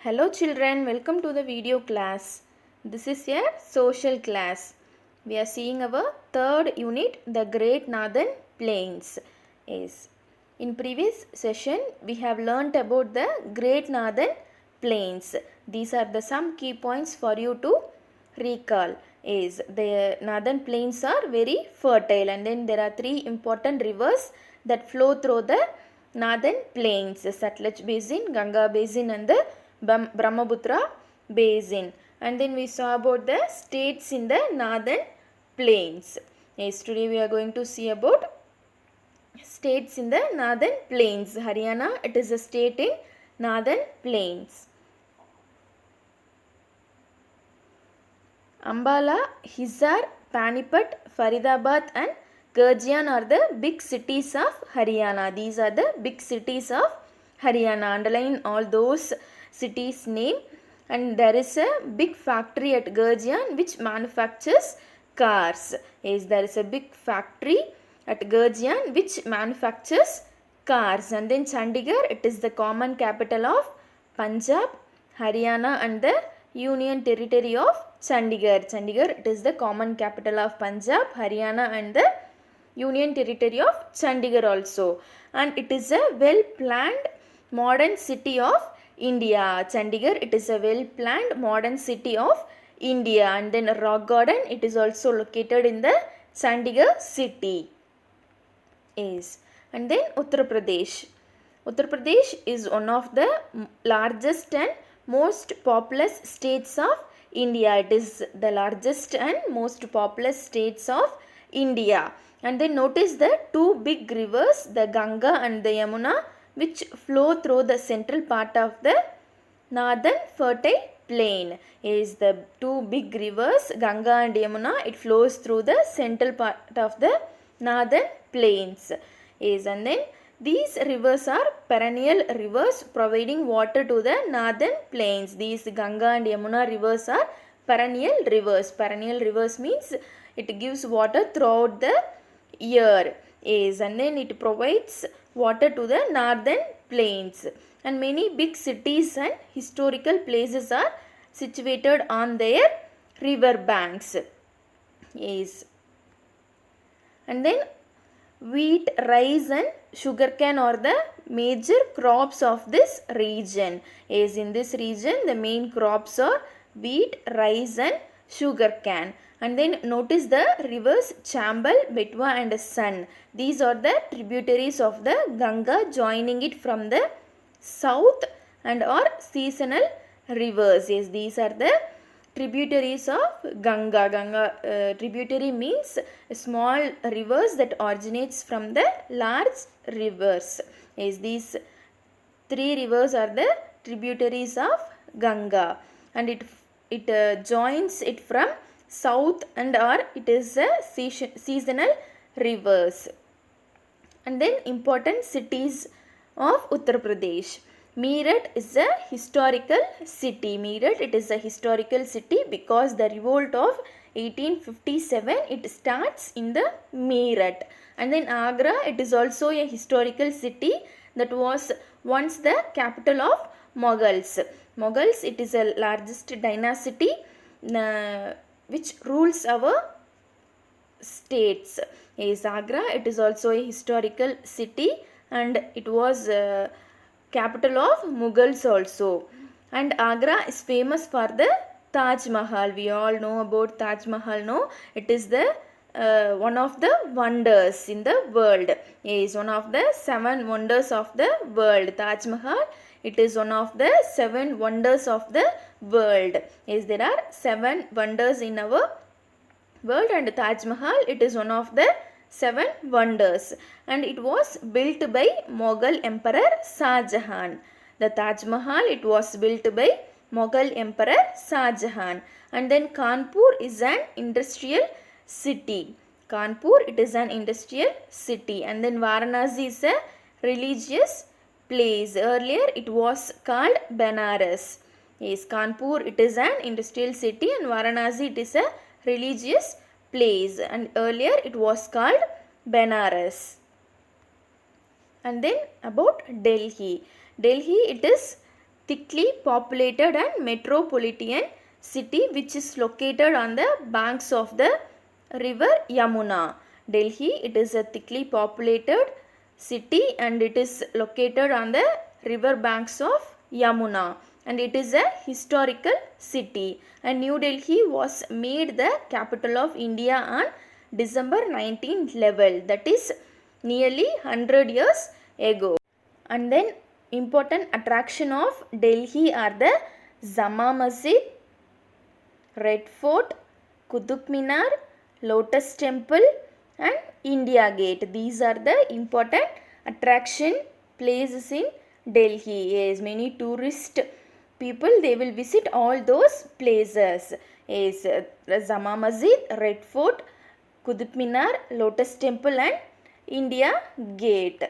Hello children, welcome to the video class. This is a social class. We are seeing our third unit, the Great Northern Plains. Yes. In previous session, we have learnt about the Great Northern Plains. These are the some key points for you to recall. Is the northern plains are very fertile, and then there are three important rivers that flow through the northern plains: the Sutlej Basin, Ganga Basin, and the Brahmaputra Basin. And then we saw about the states in the northern plains. Yes, today we are going to see about states in the northern plains. Haryana, it is a state in northern plains. Ambala, Hisar, Panipat, Faridabad and Gurjian are the big cities of Haryana. These are the big cities of Haryana. Underline all those cities' name. And there is a big factory at Gurjian which manufactures cars. Yes, there is a big factory at Gurjian which manufactures cars. And then Chandigarh, it is the common capital of Punjab, Haryana and the Union Territory of Chandigarh. Chandigarh, it is the common capital of Punjab, Haryana and the Union Territory of Chandigarh also. And it is a well-planned modern city of India. Chandigarh, it is a well-planned modern city of India. And then Rock Garden, it is also located in the Chandigarh city. Yes. And then Uttar Pradesh. Uttar Pradesh is one of the largest and most populous states of India. It is the largest and most populous states of India. And then notice the two big rivers, the Ganga and the Yamuna, which flow through the central part of the northern fertile plain. Is the two big rivers, Ganga and Yamuna, it flows through the central part of the northern plains. Is and then these rivers are perennial rivers providing water to the northern plains. These Ganga and Yamuna rivers are perennial rivers. Perennial rivers means it gives water throughout the year. Yes, and then it provides water to the northern plains. And many big cities and historical places are situated on their river banks. Yes. And then wheat, rice and sugarcane are the major crops of this region. As in this region, the main crops are wheat, rice and sugarcane. And then notice the rivers Chambal, Betwa and Sun. These are the tributaries of the Ganga joining it from the south and are seasonal rivers. Yes, these are the tributaries of Ganga. Ganga tributary means small rivers that originates from the large rivers. Yes, these three rivers are the tributaries of Ganga, and it joins it from south and or it is a seasonal rivers. And then important cities of Uttar Pradesh. Meerut is a historical city. Meerut, it is a historical city because the revolt of 1857, it starts in the Meerut. And then Agra, it is also a historical city that was once the capital of Mughals. Mughals, it is a largest dynasty which rules our states. Is Agra, it is also a historical city and it was capital of Mughals also. And Agra is famous for the Taj Mahal. We all know about Taj Mahal, no? It is the one of the wonders in the world. It is one of the 7 wonders of the world. Taj Mahal, it is one of the 7 wonders of the world. Yes, there are 7 wonders in our world and Taj Mahal, it is one of the 7 wonders. And it was built by Mughal Emperor Shah Jahan. The Taj Mahal, it was built by Mughal Emperor Shah Jahan. And then Kanpur is an industrial city. Kanpur, it is an industrial city. And then Varanasi is a religious place. Earlier it was called Benares. Yes, Kanpur, it is an industrial city and Varanasi, it is a religious place. And earlier it was called Benares. And then about Delhi. Delhi, it is thickly populated and metropolitan city which is located on the banks of the river Yamuna. Delhi, it is a thickly populated city and it is located on the river banks of Yamuna, and it is a historical city. And New Delhi was made the capital of India on December 1911, that is nearly 100 years ago. And then important attraction of Delhi are the Jama Masjid, Red Fort, Qutub Minar, Lotus Temple and India Gate. These are the important attraction places in Delhi. Yes, many tourist people, they will visit all those places. Yes, Jama Masjid, Red Fort, Qutub Minar, Lotus Temple and India Gate.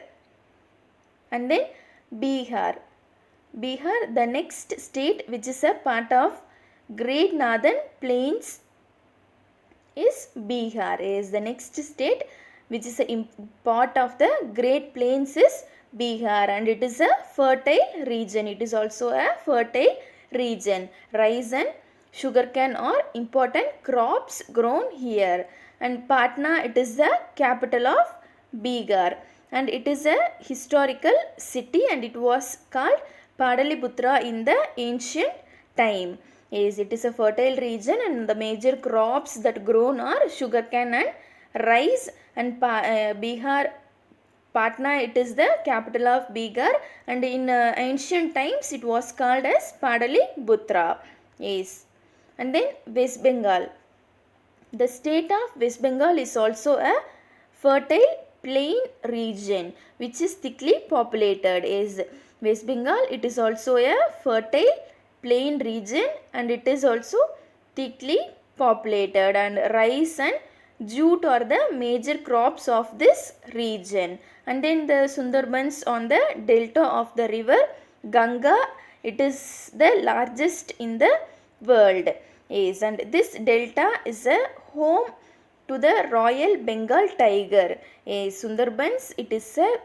And then Bihar. Bihar, the next state which is a part of Great Northern Plains is Bihar. Is the next state which is a part of the Great Plains is Bihar, and it is a fertile region. It is also a fertile region. Rice and sugarcane are important crops grown here. And Patna, it is the capital of Bihar, and it is a historical city and it was called Padaliputra in the ancient time. Yes, it is a fertile region and the major crops that grown are sugarcane and rice. And Bihar, Patna, it is the capital of Bihar, and in ancient times it was called as Padaliputra. Yes. And then West Bengal. The state of West Bengal is also a fertile plain region which is thickly populated. Is West Bengal, it is also a fertile plain region and it is also thickly populated, and rice and jute are the major crops of this region. And then the Sundarbans on the delta of the river Ganga, it is the largest in the world. Yes, and this delta is a home to the Royal Bengal tiger. Sundarbans, it is a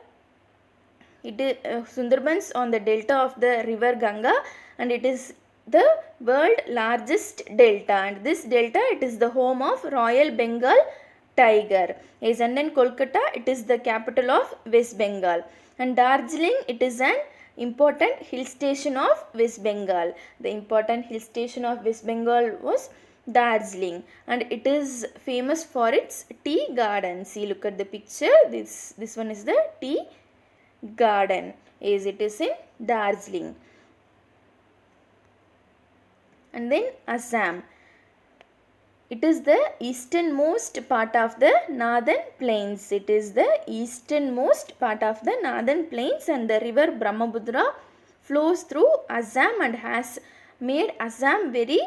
Sundarbans on the delta of the river Ganga, and it is the world largest delta, and this delta, it is the home of Royal Bengal tiger. Yes, and then Kolkata, it is the capital of West Bengal, and Darjeeling, it is an important hill station of West Bengal. The important hill station of West Bengal was Darjeeling, and it is famous for its tea garden. See, look at the picture. This one is the tea garden. Yes, it is in Darjeeling. And then Assam. It is the easternmost part of the northern plains. It is the easternmost part of the northern plains, and the river Brahmaputra flows through Assam and has made Assam very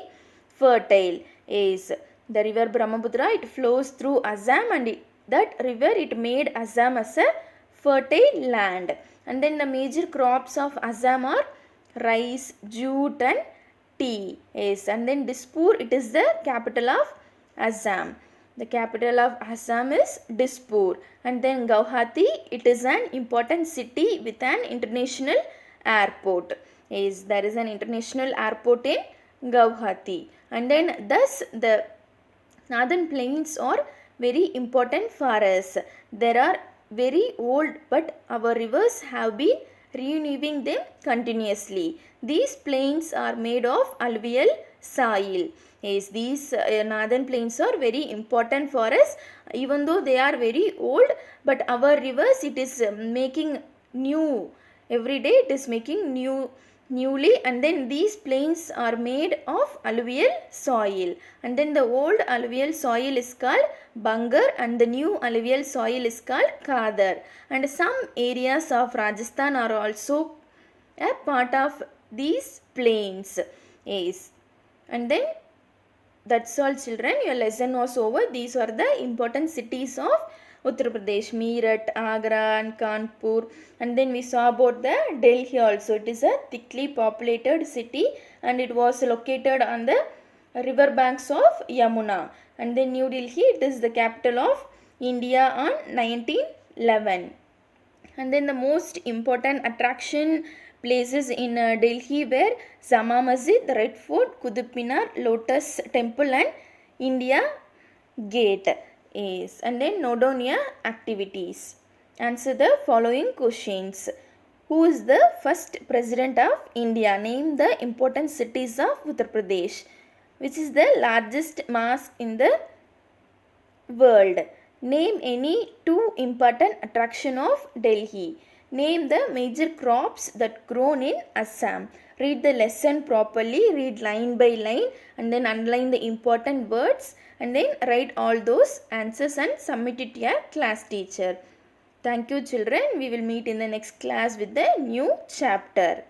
fertile. Yes, the river Brahmaputra, it flows through Assam, and that river, it made Assam as a fertile land. And then the major crops of Assam are rice, jute and tea. Yes, and then Dispur, it is the capital of Assam. The capital of Assam is Dispur. And then Guwahati, it is an important city with an international airport. Yes, there is an international airport in Guwahati. And then thus the northern plains are very important for us. There are very old, but our rivers have been renewing them continuously. These plains are made of alluvial soil. Yes, these northern plains are very important for us, even though they are very old, but our rivers, it is making new. Every day it is making newly, and then these plains are made of alluvial soil, and then the old alluvial soil is called Bangar and the new alluvial soil is called Khadar. And some areas of Rajasthan are also a part of these plains. Yes, and then that's all, children. Your lesson was over. These are the important cities of Uttar Pradesh: Meerut, Agra and Kanpur. And then we saw about the Delhi also. It is a thickly populated city and it was located on the river banks of Yamuna. And then New Delhi, it is the capital of India on 1911. And then the most important attraction places in Delhi were Jama Masjid, Red Fort, Qutub Minar, Lotus Temple and India Gate. Yes. And then note down your activities. Answer the following questions. Who is the first president of India? Name the important cities of Uttar Pradesh. Which is the largest mosque in the world? Name any two important attraction of Delhi. Name the major crops that grown in Assam. Read the lesson properly, read line by line and then underline the important words and then write all those answers and submit it to your class teacher. Thank you children. We will meet in the next class with the new chapter.